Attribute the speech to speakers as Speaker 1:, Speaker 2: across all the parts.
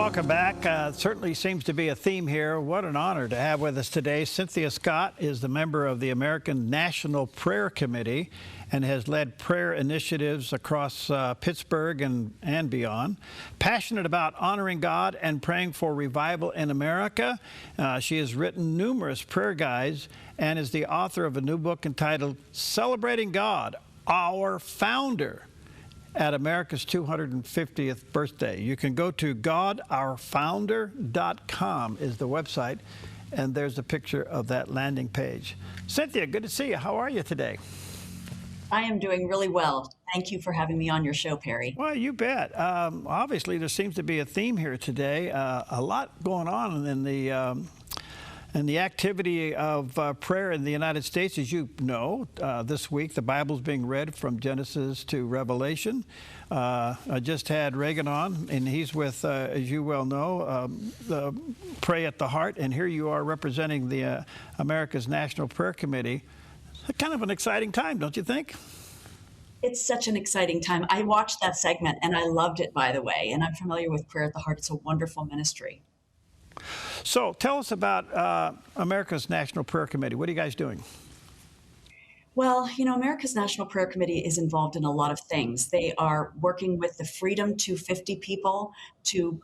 Speaker 1: welcome back. Certainly seems to be a theme here. What an honor to have with us today. Cynthia Scott is the member of the American National Prayer Committee and has led prayer initiatives across Pittsburgh and beyond. Passionate about honoring God and praying for revival in America. She has written numerous prayer guides and is the author of a new book entitled Celebrating God, Our Founder, at America's 250th birthday. You can go to godourfounder.com is the website, and there's a picture of that landing page. Cynthia, good to see you. How are you today?
Speaker 2: I am doing really well. Thank you for having me on your show, Perry.
Speaker 1: Well, you bet. Obviously, there seems to be a theme here today. A lot going on in the activity of prayer in the United States. As you know, this week the Bible's being read from Genesis to Revelation. I just had Reagan on, and he's with, as you well know, Pray at the Heart, and here you are representing the America's National Prayer Committee. Kind of an exciting time, don't you think?
Speaker 2: It's such an exciting time. I watched that segment, and I loved it, by the way, and I'm familiar with Prayer at the Heart. It's a wonderful ministry.
Speaker 1: So tell us about America's National Prayer Committee. What are you guys doing?
Speaker 2: Well, you know, America's National Prayer Committee is involved in a lot of things. They are working with the Freedom 250 people to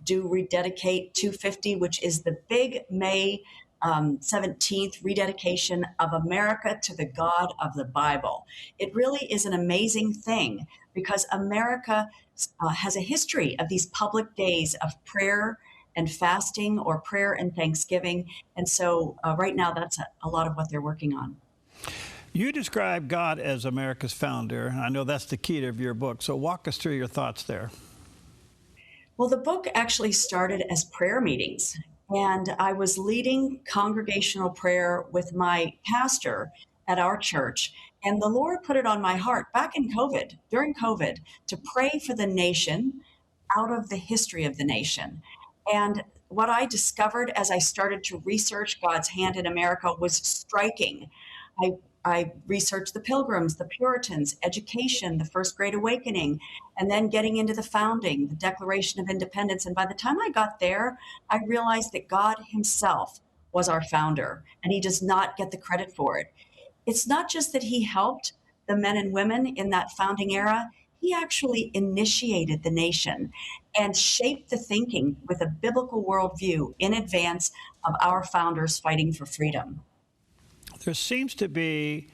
Speaker 2: rededicate 250, which is the big May 17th rededication of America to the God of the Bible. It really is an amazing thing because America has a history of these public days of prayer and fasting, or prayer and thanksgiving. And so right now, that's a lot of what they're working on.
Speaker 1: You describe God as America's founder. I know that's the key to your book. So walk us through your thoughts there.
Speaker 2: Well, the book actually started as prayer meetings. And I was leading congregational prayer with my pastor at our church. And the Lord put it on my heart back in COVID, during COVID, to pray for the nation out of the history of the nation. And what I discovered as I started to research God's hand in America was striking. I researched the Pilgrims, the Puritans, education, the First Great Awakening, and then getting into the founding, the Declaration of Independence. And by the time I got there, I realized that God himself was our founder, and he does not get the credit for it. It's not just that he helped the men and women in that founding era. He actually initiated the nation and shaped the thinking with a biblical worldview in advance of our founders fighting for freedom.
Speaker 1: There seems to be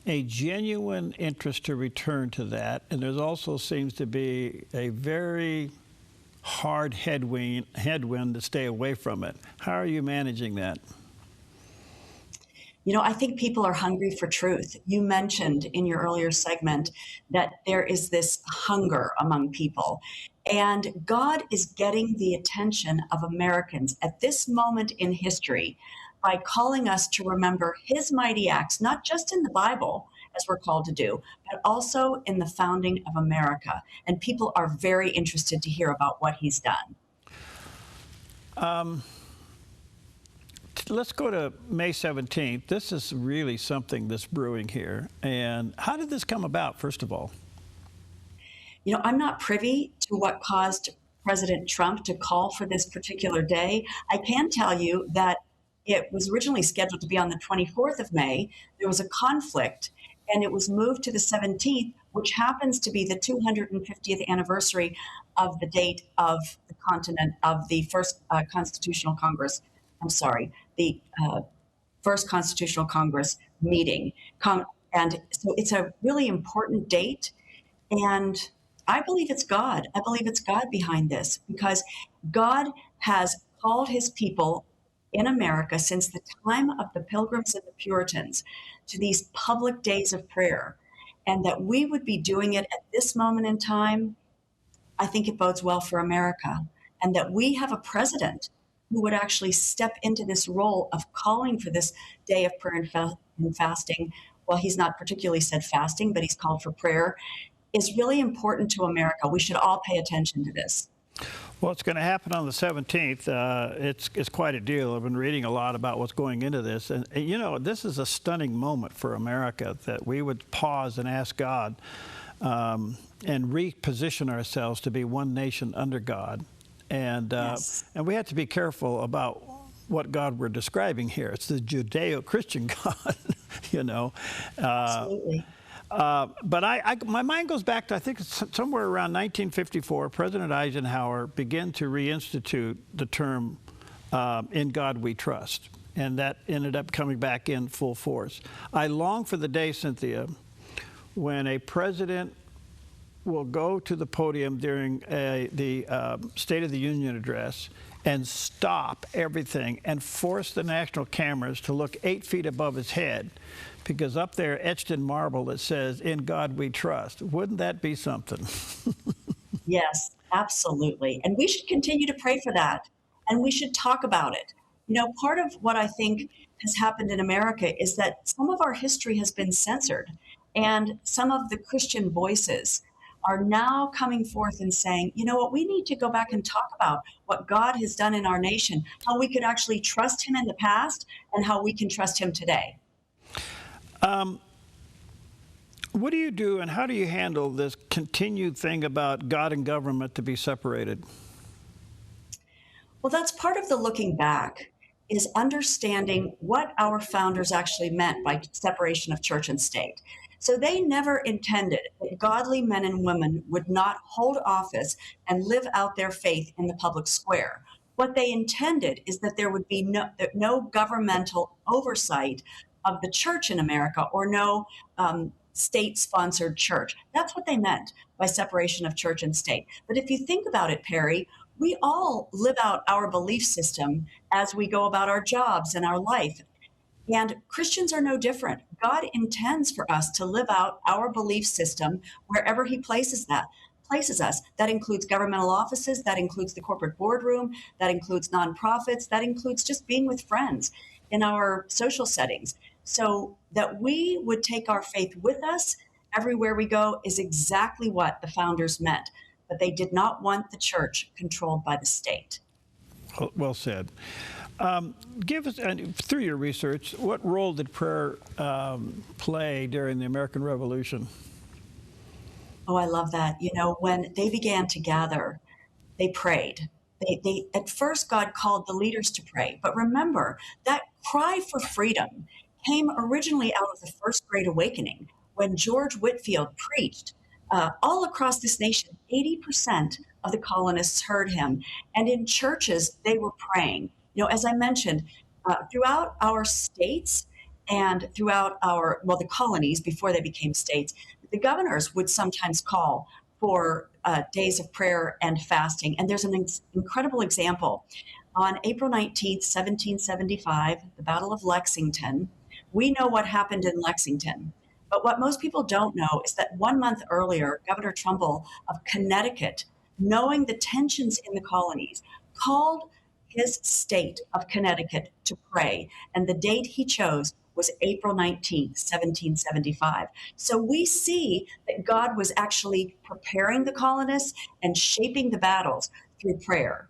Speaker 1: a genuine interest to return to that, and there also seems to be a very hard headwind to stay away from it. How are you managing that?
Speaker 2: You know, I think people are hungry for truth. You mentioned in your earlier segment that there is this hunger among people. And God is getting the attention of Americans at this moment in history by calling us to remember his mighty acts, not just in the Bible, as we're called to do, but also in the founding of America. And people are very interested to hear about what he's done.
Speaker 1: Let's go to May 17th. This is really something that's brewing here. And how did this come about, first of all?
Speaker 2: You know, I'm not privy to what caused President Trump to call for this particular day. I can tell you that it was originally scheduled to be on the 24th of May. There was a conflict, and it was moved to the 17th, which happens to be the 250th anniversary of the date of the continent of the first Constitutional Congress. I'm sorry, the first Constitutional Congress meeting. And so it's a really important date. And I believe it's God. I believe it's God behind this, because God has called his people in America since the time of the Pilgrims and the Puritans to these public days of prayer. And that we would be doing it at this moment in time, I think it bodes well for America. And that we have a president who would actually step into this role of calling for this day of prayer and fasting. Well, he's not particularly said fasting, but he's called for prayer, is really important to America. We should all pay attention to this.
Speaker 1: Well, it's going to happen on the 17th. It's quite a deal. I've been reading a lot about what's going into this. And, you know, this is a stunning moment for America, that we would pause and ask God and reposition ourselves to be one nation under God
Speaker 2: Yes.
Speaker 1: And we have to be careful about what God we're describing here. It's the Judeo-Christian God, you know.
Speaker 2: Absolutely.
Speaker 1: But my mind goes back to, I think it's somewhere around 1954, President Eisenhower began to reinstitute the term "In God We Trust," and that ended up coming back in full force. I long for the day, Cynthia, when a president will go to the podium during the State of the Union address and stop everything and force the national cameras to look 8 feet above his head, because up there, etched in marble, it says, "In God We Trust." Wouldn't that be something?
Speaker 2: Yes, absolutely. And we should continue to pray for that. And we should talk about it. You know, part of what I think has happened in America is that some of our history has been censored. And some of the Christian voices are now coming forth and saying, you know what, we need to go back and talk about what God has done in our nation, how we could actually trust him in the past and how we can trust him today.
Speaker 1: What do you do and how do you handle this continued thing about God and government to be separated?
Speaker 2: Well, that's part of the looking back, is understanding what our founders actually meant by separation of church and state. So they never intended that godly men and women would not hold office and live out their faith in the public square. What they intended is that there would be no governmental oversight of the church in America, or no state-sponsored church. That's what they meant by separation of church and state. But if you think about it, Perry, we all live out our belief system as we go about our jobs and our life. And Christians are no different. God intends for us to live out our belief system wherever he places us. That includes governmental offices, that includes the corporate boardroom, that includes nonprofits, that includes just being with friends in our social settings. So that we would take our faith with us everywhere we go is exactly what the founders meant. But they did not want the church controlled by the state.
Speaker 1: Well said. Give us, and through your research, what role did prayer play during the American Revolution?
Speaker 2: Oh, I love that. You know, when they began to gather, they prayed. They at first, God called the leaders to pray. But remember, that cry for freedom came originally out of the First Great Awakening, when George Whitefield preached all across this nation. 80% of the colonists heard him. And in churches, they were praying. You know, as I mentioned, throughout our states and throughout the colonies before they became states, the governors would sometimes call for days of prayer and fasting. And there's an incredible example. On April 19th, 1775, the Battle of Lexington, we know what happened in Lexington. But what most people don't know is that 1 month earlier, Governor Trumbull of Connecticut, knowing the tensions in the colonies, called his state of Connecticut to pray. And the date he chose was April 19th, 1775. So we see that God was actually preparing the colonists and shaping the battles through prayer.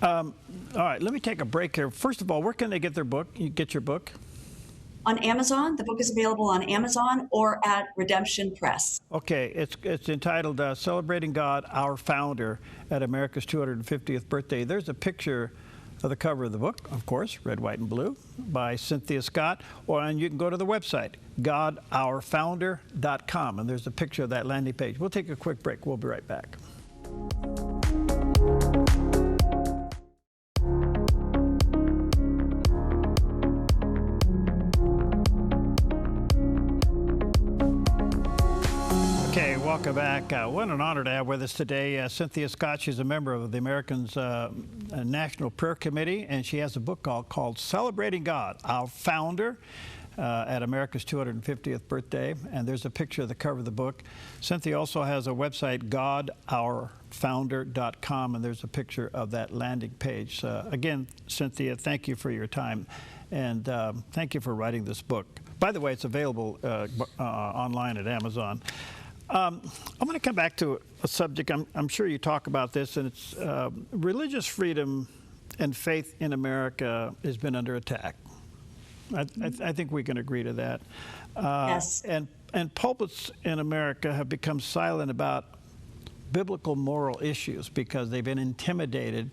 Speaker 1: All right, let me take a break here. First of all, where can they get their book? You get your book?
Speaker 2: On Amazon. The book is available on Amazon or at Redemption Press.
Speaker 1: Okay, it's entitled Celebrating God, Our Founder at America's 250th Birthday. There's a picture of the cover of the book, of course, red, white, and blue, by Cynthia Scott, and you can go to the website, godourfounder.com, and there's a picture of that landing page. We'll take a quick break. We'll be right back. Okay, welcome back. What an honor to have with us today Cynthia Scott. She's a member of the Americans National Prayer Committee, and she has a book called Celebrating God, Our Founder at America's 250th Birthday. And there's a picture of the cover of the book. Cynthia also has a website, godourfounder.com, and there's a picture of that landing page. Again, Cynthia, thank you for your time, and thank you for writing this book. By the way, it's available online at Amazon. I'm going to come back to a subject, I'm sure you talk about this, and it's religious freedom and faith in America has been under attack. I think we can agree to that.
Speaker 2: Yes.
Speaker 1: And pulpits in America have become silent about biblical moral issues because they've been intimidated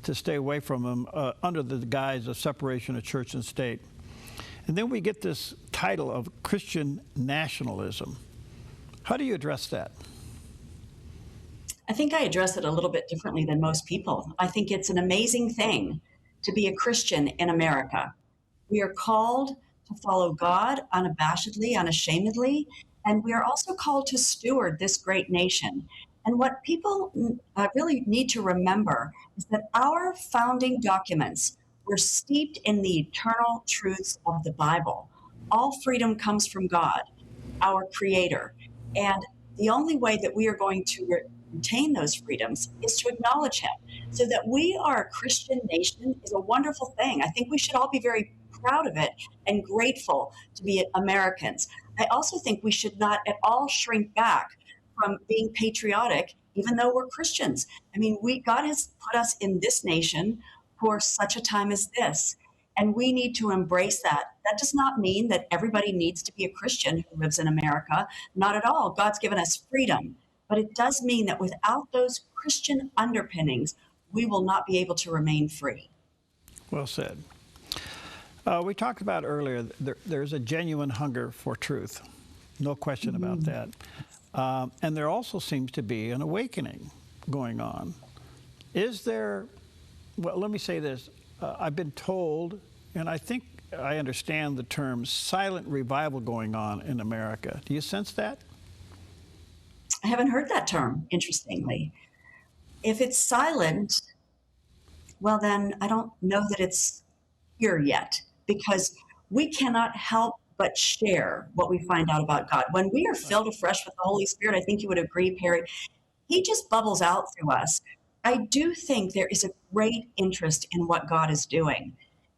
Speaker 1: to stay away from them under the guise of separation of church and state. And then we get this title of Christian nationalism. How do you address that?
Speaker 2: I think I address it a little bit differently than most people. I think it's an amazing thing to be a Christian in America. We are called to follow God unabashedly, unashamedly, and we are also called to steward this great nation. And what people really need to remember is that our founding documents were steeped in the eternal truths of the Bible. All freedom comes from God, our Creator. And the only way that we are going to retain those freedoms is to acknowledge Him. So that we are a Christian nation is a wonderful thing. I think we should all be very proud of it and grateful to be Americans. I also think we should not at all shrink back from being patriotic, even though we're Christians. I mean, God has put us in this nation for such a time as this, and we need to embrace that. That does not mean that everybody needs to be a Christian who lives in America. Not at all. God's given us freedom. But it does mean that without those Christian underpinnings, we will not be able to remain free.
Speaker 1: Well said. We talked about earlier, there's a genuine hunger for truth. No question about that. And there also seems to be an awakening going on. Is there, well, let me say this. I've been told, and I think I understand the term silent revival going on in America. Do you sense that?
Speaker 2: I haven't heard that term, interestingly. If it's silent, well, then I don't know that it's here yet, because we cannot help but share what we find out about God. When we are filled afresh with the Holy Spirit, I think you would agree, Perry, He just bubbles out through us. I do think there is a great interest in what God is doing.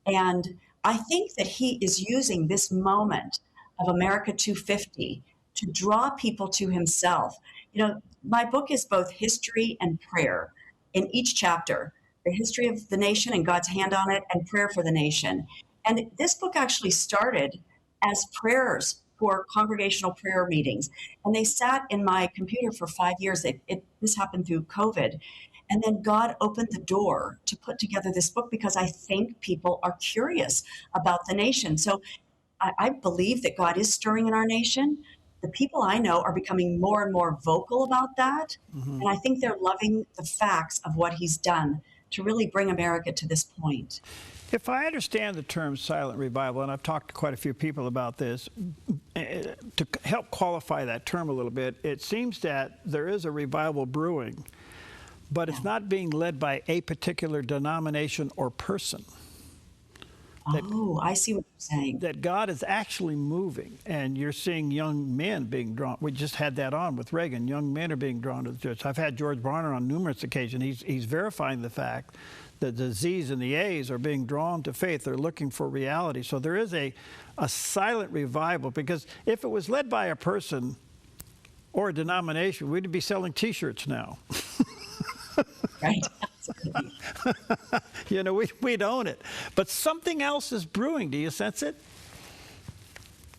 Speaker 2: And I think that He is using this moment of America 250 to draw people to Himself. You know, my book is both history and prayer in each chapter, the history of the nation and God's hand on it, and prayer for the nation. And this book actually started as prayers for congregational prayer meetings. And they sat in my computer for 5 years. This happened through COVID. And then God opened the door to put together this book because I think people are curious about the nation. So I believe that God is stirring in our nation. The people I know are becoming more and more vocal about that. And I think they're loving the facts of what He's done to really bring America to this point.
Speaker 1: If I understand the term silent revival, and I've talked to quite a few people about this, to help qualify that term a little bit, it seems that there is a revival brewing, but it's not being led by a particular denomination or person.
Speaker 2: I see what you're saying.
Speaker 1: That God is actually moving, and you're seeing young men being drawn. We just had that on with Reagan. Young men are being drawn to the church. I've had George Barner on numerous occasions. He's verifying the fact that the Z's and the A's are being drawn to faith. They're looking for reality. So there is a silent revival, because if it was led by a person or a denomination, we'd be selling T-shirts now.
Speaker 2: Right.
Speaker 1: You know, we'd own it. But something else is brewing. Do you sense it?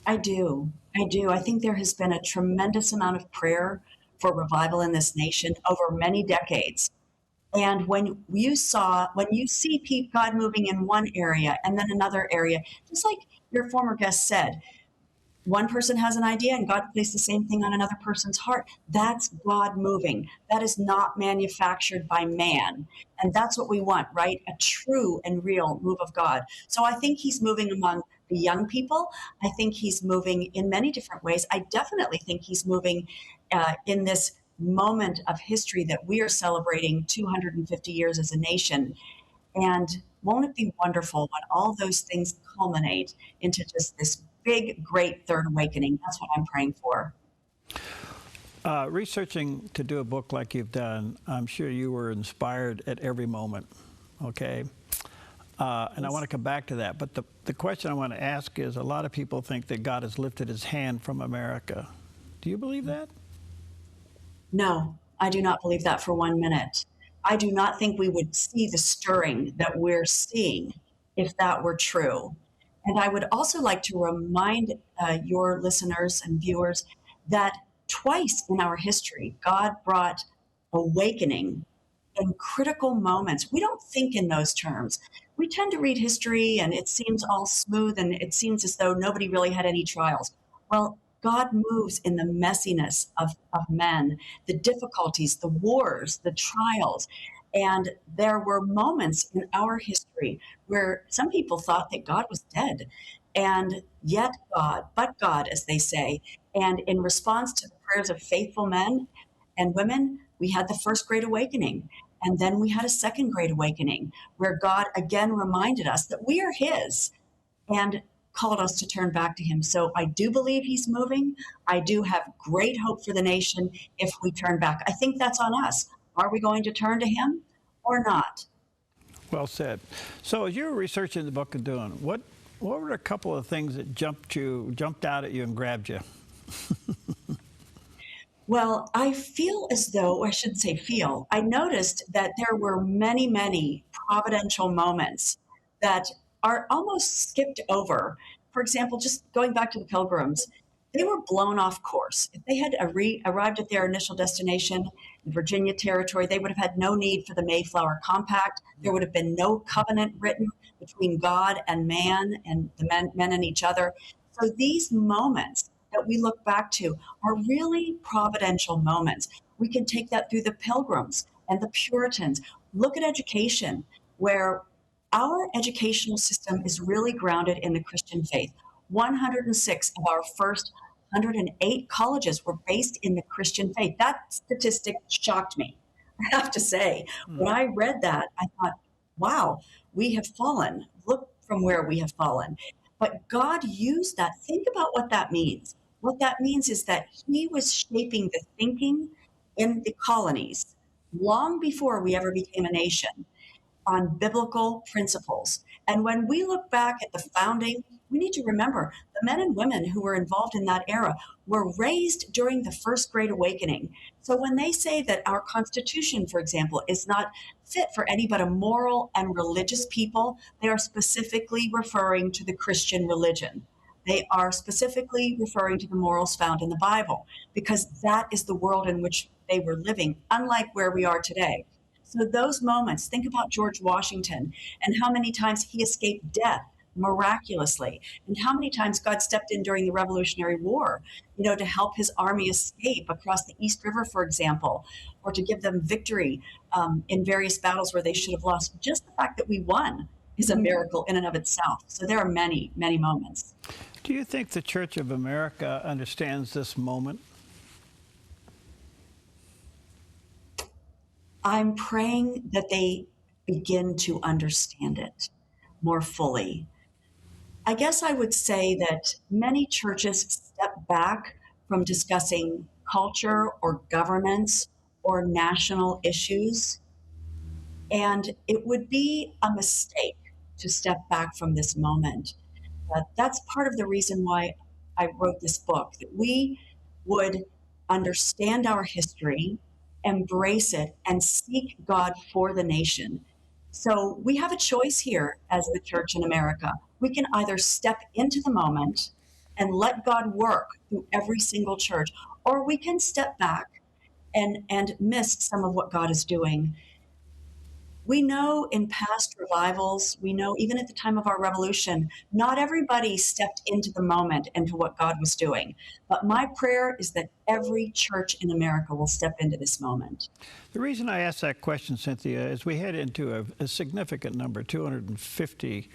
Speaker 2: I do. I think there has been a tremendous amount of prayer for revival in this nation over many decades. And when you see God moving in one area and then another area, just like your former guest said, one person has an idea and God placed the same thing on another person's heart. That's God moving. That is not manufactured by man. And that's what we want, right? A true and real move of God. So I think He's moving among the young people. I think He's moving in many different ways. I definitely think He's moving in this moment of history that we are celebrating 250 years as a nation. And won't it be wonderful when all those things culminate into just this big, great third awakening? That's what I'm praying for.
Speaker 1: Researching to do a book like you've done, I'm sure you were inspired at every moment, okay? And I want to come back to that. But the question I want to ask is, a lot of people think that God has lifted His hand from America. Do you believe that?
Speaker 2: No, I do not believe that for 1 minute. I do not think we would see the stirring that we're seeing if that were true. And I would also like to remind your listeners and viewers that twice in our history, God brought awakening in critical moments. We don't think in those terms. We tend to read history and it seems all smooth and it seems as though nobody really had any trials. Well, God moves in the messiness of men, the difficulties, the wars, the trials. And there were moments in our history where some people thought that God was dead. And yet God, but God, as they say. And in response to the prayers of faithful men and women, we had the first Great Awakening. And then we had a second Great Awakening where God again reminded us that we are His and called us to turn back to Him. So I do believe He's moving. I do have great hope for the nation if we turn back. I think that's on us. Are we going to turn to Him or not?
Speaker 1: Well said. So as you were researching the book and doing, what were a couple of things that jumped out at you and grabbed you?
Speaker 2: Well, I feel as though, I shouldn't say feel, I noticed that there were many, many providential moments that are almost skipped over. For example, just going back to the Pilgrims, they were blown off course. If they had arrived at their initial destination, the Virginia territory, they would have had no need for the Mayflower Compact. There would have been no covenant written between God and man and the men and each other. So these moments that we look back to are really providential moments. We can take that through the Pilgrims and the Puritans. Look at education, where our educational system is really grounded in the Christian faith. 106 of our first 108 colleges were based in the Christian faith. That statistic shocked me, I have to say. When I read that, I thought, wow, we have fallen. Look from where we have fallen. But God used that. Think about what that means. What that means is that He was shaping the thinking in the colonies long before we ever became a nation on biblical principles. And when we look back at the founding, we need to remember the men and women who were involved in that era were raised during the First Great Awakening. So when they say that our Constitution, for example, is not fit for any but a moral and religious people, they are specifically referring to the Christian religion. They are specifically referring to the morals found in the Bible, because that is the world in which they were living, unlike where we are today. So those moments, think about George Washington and how many times he escaped death miraculously, and how many times God stepped in during the Revolutionary War, to help his army escape across the East River, for example, or to give them victory in various battles where they should have lost. Just the fact that we won is a miracle in and of itself. So there are many, many moments.
Speaker 1: Do you think the Church of America understands this moment?
Speaker 2: I'm praying that they begin to understand it more fully. I guess I would say that many churches step back from discussing culture or governance or national issues. And it would be a mistake to step back from this moment. That's part of the reason why I wrote this book, that we would understand our history, embrace it, and seek God for the nation. So we have a choice here as the church in America. We can either step into the moment and let God work through every single church, or we can step back and miss some of what God is doing. We know in past revivals, we know even at the time of our revolution, not everybody stepped into the moment and to what God was doing. But my prayer is that every church in America will step into this moment.
Speaker 1: The reason I asked that question, Cynthia, is we head into a significant number, 250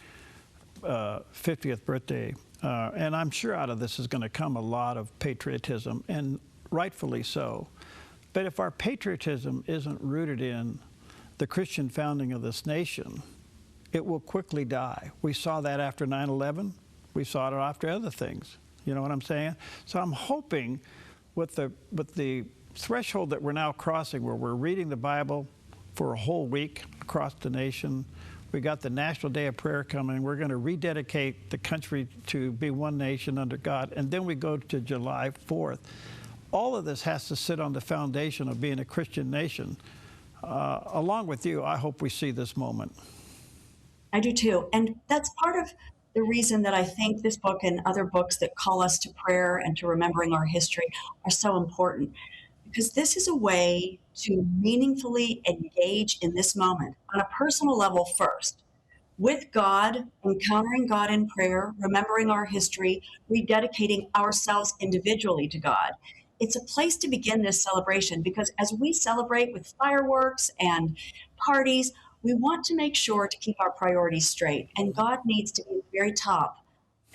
Speaker 1: 50th birthday. And I'm sure out of this is going to come a lot of patriotism, and rightfully so. But if our patriotism isn't rooted in the Christian founding of this nation, it will quickly die. We saw that after 9/11. We saw it after other things. You know what I'm saying? So I'm hoping with the threshold that we're now crossing, where we're reading the Bible for a whole week across the nation. We got the National Day of Prayer coming. We're going to rededicate the country to be one nation under God. And then we go to July 4th. All of this has to sit on the foundation of being a Christian nation. Along with you, I hope we see this moment.
Speaker 2: I do too. And that's part of the reason that I think this book and other books that call us to prayer and to remembering our history are so important. because this is a way to meaningfully engage in this moment on a personal level first, with God, encountering God in prayer, remembering our history, rededicating ourselves individually to God. It's a place to begin this celebration because as we celebrate with fireworks and parties, we want to make sure to keep our priorities straight. And God needs to be at the very top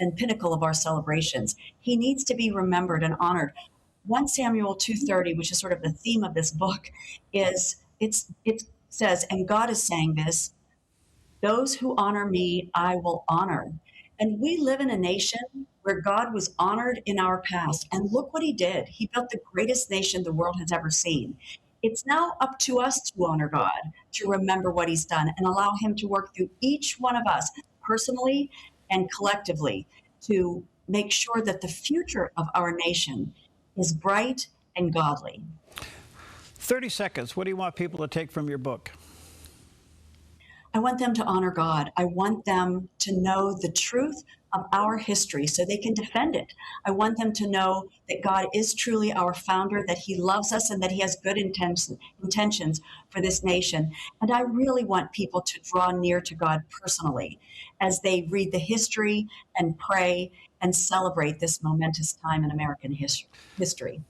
Speaker 2: and pinnacle of our celebrations. He needs to be remembered and honored. 1 Samuel 2:30, which is sort of the theme of this book, it says, and God is saying this, those who honor me, I will honor. And we live in a nation where God was honored in our past. And look what he did. He built the greatest nation the world has ever seen. It's now up to us to honor God, to remember what he's done, and allow him to work through each one of us personally and collectively to make sure that the future of our nation is bright and godly.
Speaker 1: 30 seconds. What do you want people to take from your book?
Speaker 2: I want them to honor God. I want them to know the truth of our history so they can defend it. I want them to know that God is truly our founder, that he loves us, and that he has good intentions for this nation. And I really want people to draw near to God personally as they read the history and pray and celebrate this momentous time in American history.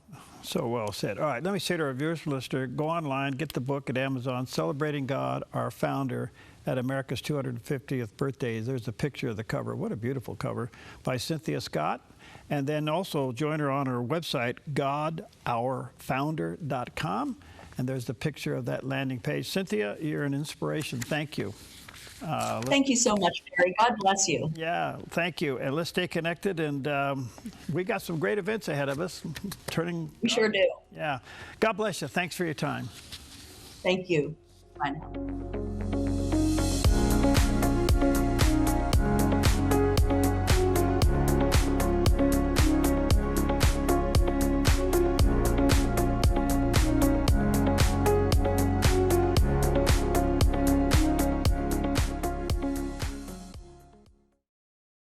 Speaker 1: So well said. All right, let me say to our viewers and listeners, go online, get the book at Amazon, Celebrating God, Our Founder, at America's 250th birthday. There's a picture of the cover. What a beautiful cover by Cynthia Scott. And then also join her on her website, godourfounder.com. And there's the picture of that landing page. Cynthia, you're an inspiration. Thank you.
Speaker 2: Thank you so much, Barry. God bless you.
Speaker 1: Yeah, thank you. And let's stay connected. And we got some great events ahead of us.
Speaker 2: We sure do.
Speaker 1: Yeah. God bless you. Thanks for your time.
Speaker 2: Thank you. Bye now.